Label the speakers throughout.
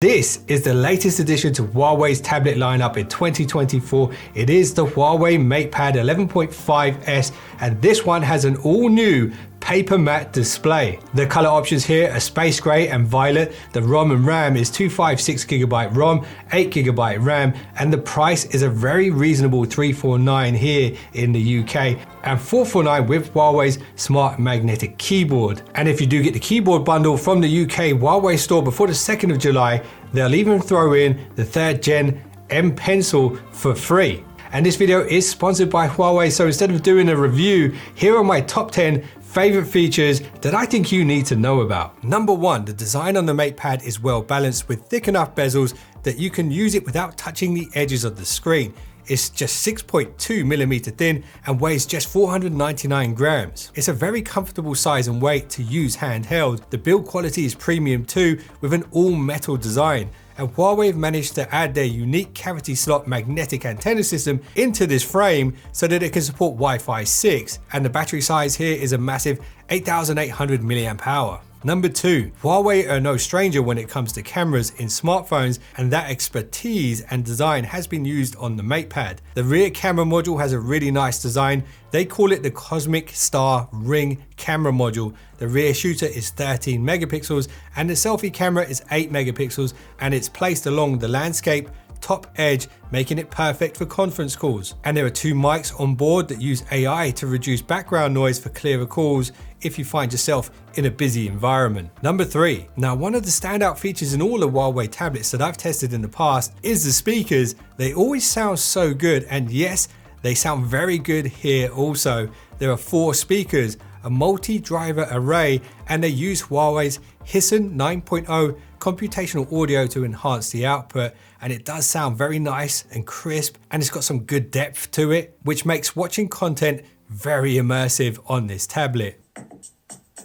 Speaker 1: This is the latest addition to Huawei's tablet lineup in 2024. It is the Huawei MatePad 11.5S, and this one has an all-new PaperMatte display. The color options here are space gray and violet. The ROM and RAM is 256GB ROM, 8GB RAM, and the price is a very reasonable $349 here in the UK and $449 with Huawei's smart magnetic keyboard. And if you do get the keyboard bundle from the UK Huawei store before the 2nd of July, they'll even throw in the 3rd gen M Pencil for free. And this video is sponsored by Huawei, so instead of doing a review, here are my top 10 favorite features that I think you need to know about. Number 1, the design on the MatePad is well balanced with thick enough bezels that you can use it without touching the edges of the screen. It's just 6.2mm thin and weighs just 499 grams. It's a very comfortable size and weight to use handheld. The build quality is premium too, with an all metal design. And Huawei have managed to add their unique cavity slot magnetic antenna system into this frame so that it can support Wi-Fi 6. And the battery size here is a massive 8,800 mAh. Number 2, Huawei are no stranger when it comes to cameras in smartphones, and that expertise and design has been used on the MatePad. The rear camera module has a really nice design. They call it the Cosmic Star Ring camera module. The rear shooter is 13 megapixels and the selfie camera is 8 megapixels, and it's placed along the landscape top edge, making it perfect for conference calls. And there are 2 mics on board that use AI to reduce background noise for clearer calls if you find yourself in a busy environment. Number 3, now one of the standout features in all the Huawei tablets that I've tested in the past is the speakers. They always sound so good, and yes, they sound very good here also. There are 4 speakers, a multi-driver array, and they use Huawei's Hisense 9.0 computational audio to enhance the output, and it does sound very nice and crisp, and it's got some good depth to it, which makes watching content very immersive on this tablet.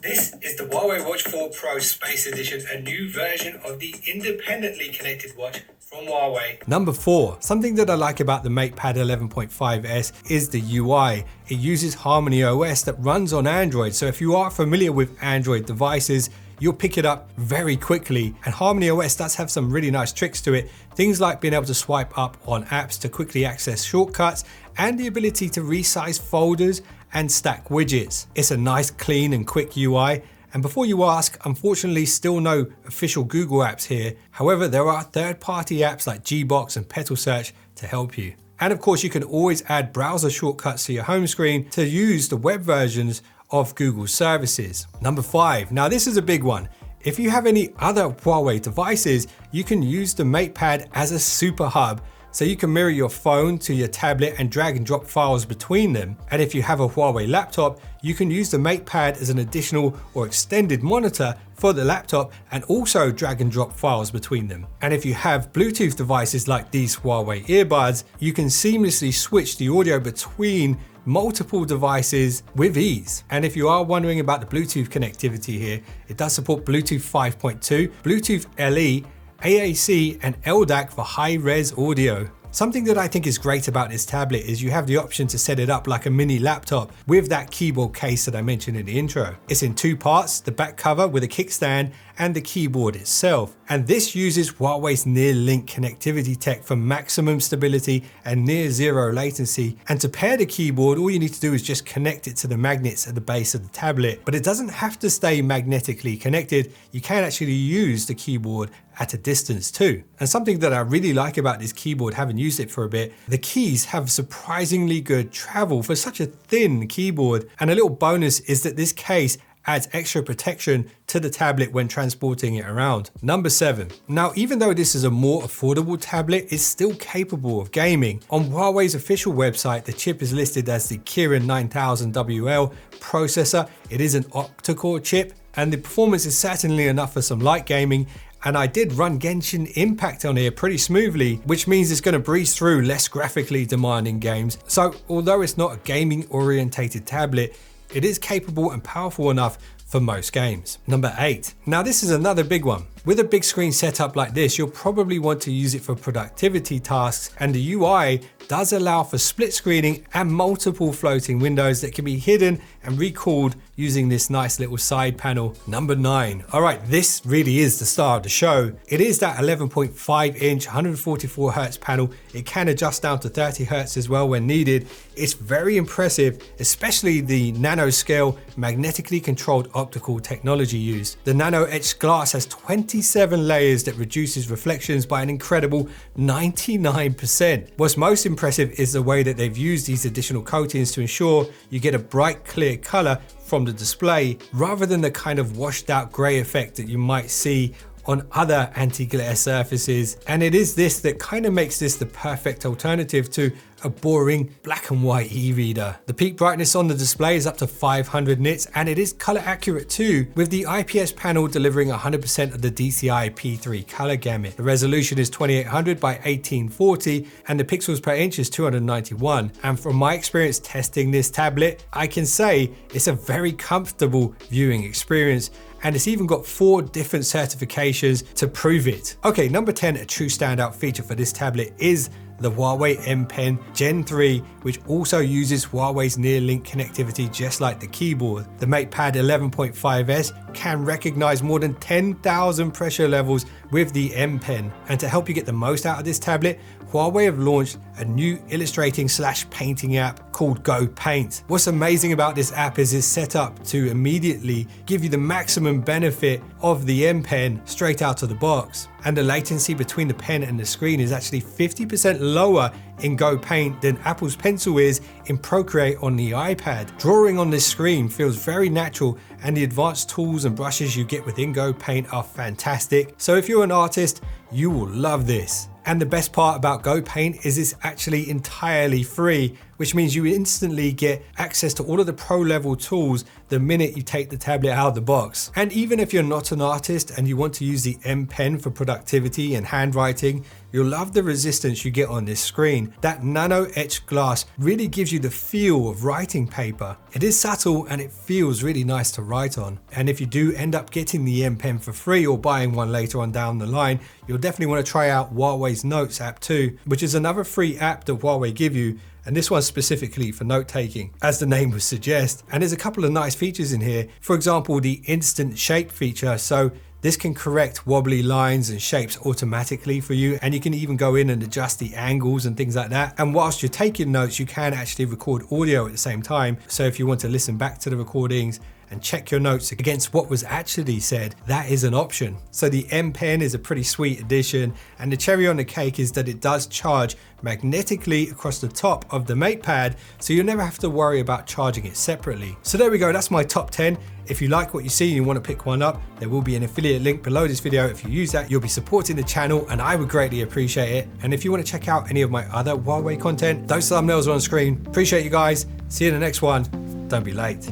Speaker 1: This is the Huawei Watch 4 Pro Space Edition, a new version of the independently connected watch from Huawei. Number 4, something that I like about the MatePad 11.5S is the UI. It uses Harmony OS that runs on Android, so if you are familiar with Android devices, you'll pick it up very quickly. And Harmony OS does have some really nice tricks to it. Things like being able to swipe up on apps to quickly access shortcuts, and the ability to resize folders and stack widgets. It's a nice, clean and quick UI. And before you ask, unfortunately still no official Google apps here. However, there are third-party apps like Gbox and Petal Search to help you. And of course, you can always add browser shortcuts to your home screen to use the web versions of Google services. Number 5, now this is a big one. If you have any other Huawei devices, you can use the MatePad as a super hub. So you can mirror your phone to your tablet and drag and drop files between them. And if you have a Huawei laptop, you can use the MatePad as an additional or extended monitor for the laptop and also drag and drop files between them. And if you have Bluetooth devices like these Huawei earbuds, you can seamlessly switch the audio between multiple devices with ease. And if you are wondering about the Bluetooth connectivity here, it does support Bluetooth 5.2, Bluetooth LE, AAC and LDAC for high-res audio. Something that I think is great about this tablet is you have the option to set it up like a mini laptop with that keyboard case that I mentioned in the intro. It's in 2 parts, the back cover with a kickstand and the keyboard itself. And this uses Huawei's near-link connectivity tech for maximum stability and near zero latency. And to pair the keyboard, all you need to do is just connect it to the magnets at the base of the tablet. But it doesn't have to stay magnetically connected. You can actually use the keyboard at a distance too. And something that I really like about this keyboard, having used it for a bit, the keys have surprisingly good travel for such a thin keyboard. And a little bonus is that this case adds extra protection to the tablet when transporting it around. Number 7. Now, even though this is a more affordable tablet, it's still capable of gaming. On Huawei's official website, the chip is listed as the Kirin 9000WL processor. It is an octa-core chip, and the performance is certainly enough for some light gaming. And I did run Genshin Impact on here pretty smoothly, which means it's going to breeze through less graphically demanding games. So although it's not a gaming orientated tablet, it is capable and powerful enough for most games. Number 8. Now this is another big one. With a big screen setup like this, you'll probably want to use it for productivity tasks, and the UI does allow for split screening and multiple floating windows that can be hidden and recalled using this nice little side panel. Number 9. All right, this really is the star of the show. It is that 11.5 inch 144 Hz panel. It can adjust down to 30 Hz as well when needed. It's very impressive, especially the nanoscale magnetically controlled optical technology used. The nano etched glass has 27 layers that reduces reflections by an incredible 99%. What's most impressive is the way that they've used these additional coatings to ensure you get a bright, clear color from the display rather than the kind of washed out gray effect that you might see on other anti-glare surfaces. And it is this that kind of makes this the perfect alternative to a boring black and white e-reader. The peak brightness on the display is up to 500 nits, and it is color accurate too, with the IPS panel delivering 100% of the DCI P3 color gamut. The resolution is 2800 by 1840 and the pixels per inch is 291. And from my experience testing this tablet, I can say it's a very comfortable viewing experience, and it's even got 4 different certifications to prove it. Okay, number 10, a true standout feature for this tablet is the Huawei M Pen Gen 3, which also uses Huawei's near-link connectivity just like the keyboard. The MatePad 11.5S can recognize more than 10,000 pressure levels with the M Pen. And to help you get the most out of this tablet, Huawei have launched a new illustrating/painting app called Go Paint. What's amazing about this app is it's set up to immediately give you the maximum benefit of the M Pen straight out of the box. And the latency between the pen and the screen is actually 50% lower in Go Paint than Apple's Pencil is in Procreate on the iPad. Drawing on this screen feels very natural, and the advanced tools and brushes you get within Go Paint are fantastic. So if you're an artist, you will love this. And the best part about Go Paint is it's actually entirely free, which means you instantly get access to all of the pro level tools the minute you take the tablet out of the box. And even if you're not an artist and you want to use the M Pen for productivity and handwriting, you'll love the resistance you get on this screen. That nano etched glass really gives you the feel of writing paper. It is subtle and it feels really nice to write on. And if you do end up getting the M Pen for free or buying one later on down the line, you'll definitely want to try out Huawei's Notes app too, which is another free app that Huawei give you. And this one's specifically for note taking, as the name would suggest. And there's a couple of nice features in here. For example, the instant shape feature. So this can correct wobbly lines and shapes automatically for you, and you can even go in and adjust the angles and things like that. And whilst you're taking notes, you can actually record audio at the same time. So if you want to listen back to the recordings and check your notes against what was actually said, that is an option. So the M Pen is a pretty sweet addition, and the cherry on the cake is that it does charge magnetically across the top of the MatePad, so you'll never have to worry about charging it separately. So there we go, that's my top 10. If you like what you see and you want to pick one up, there will be an affiliate link below this video. If you use that, you'll be supporting the channel and I would greatly appreciate it. And if you want to check out any of my other Huawei content, those thumbnails are on screen. Appreciate you guys. See you in the next one. Don't be late.